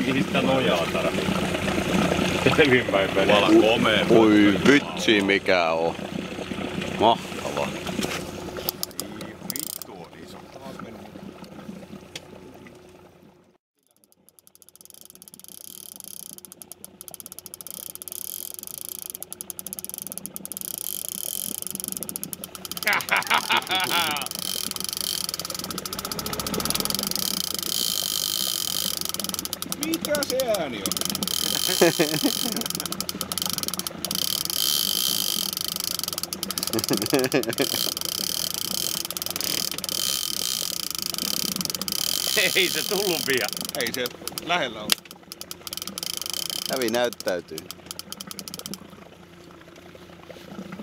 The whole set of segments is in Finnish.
Mihin sitä nojaa tarvitsee? Selvinpäin menee. Tuolla komea. Oi vitsi mikä on. Mahtava. Vittu on iso. Mikä se ääni on? Ei se tullut vielä. Ei se lähellä ole. Kävi näyttäytyy.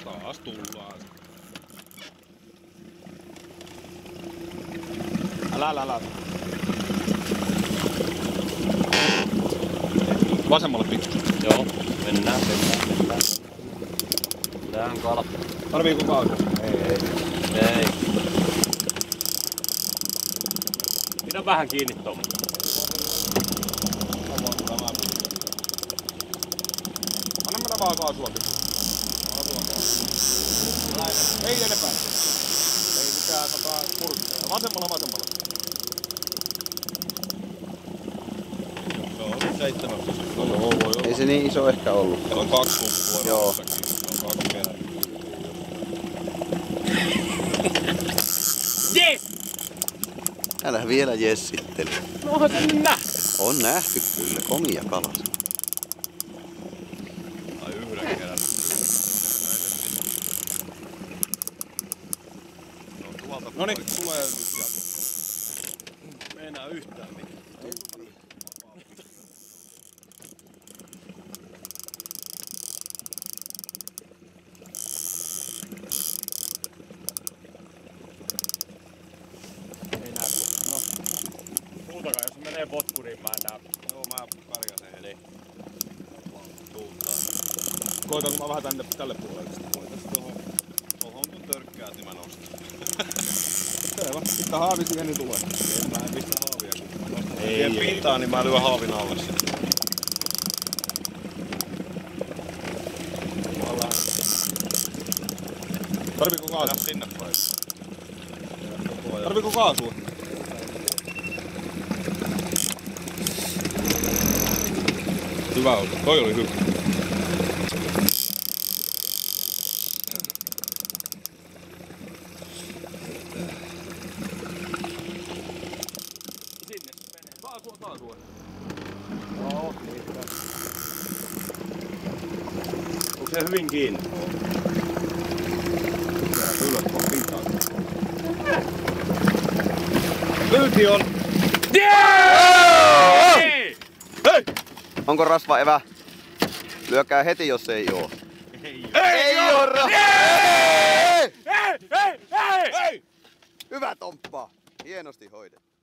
Taas tullaan. Älä. Vasemmalle pikku. Joo, mennään. Tähän kala. Tarviiko kaasua? Ei. Pidä vähän kiinni tuohon. Anna mennä vaan kaasua pikku. Ei enempää. Ei mitään purkkeja. Vasemmalla. Joo, 7. No joo, voi olla. Ei se niin iso ehkä ollut. Täällä on 2 tuppua. Joo. On 2 kertaa. Yes! Älä vielä jessittele. No onhan se nyt nähty. On nähty kyllä. Komia kalas. Tai yhden kerran. Noniin, tulee nyt sieltä. Ei enää yhtään mitään. Ei näy. No. Huutakaa, jos se menee potkuriin, mä en näy. Joo, mä karjasen heti. Tuuttaa. Koitanko mä vähän tälle puolelle? Koitas tohon kun törkkäät, niin mä nostan. Selvä. Sitten haavi siihen niin tulee. En mä pistä haavia, kun mä nostan Ei, siihen ei. pintaan, niin mä lyön haavin alle sen. Tarviiko kaasua? Mennä sinne päin. Tarviiko kaasua? Hyvä ollut. Toi oli hyvä. Sinne se menee. Kaasua. Joo, niin. Onko se hyvin kiinni? Ylös, on pintaan. Pyyti on. Yeah! Hei! Onko rasva evä? Lyökää heti jos ei oo. Ei oo rasva! Hei! Hyvä Tomppa! Hienosti hoidettu.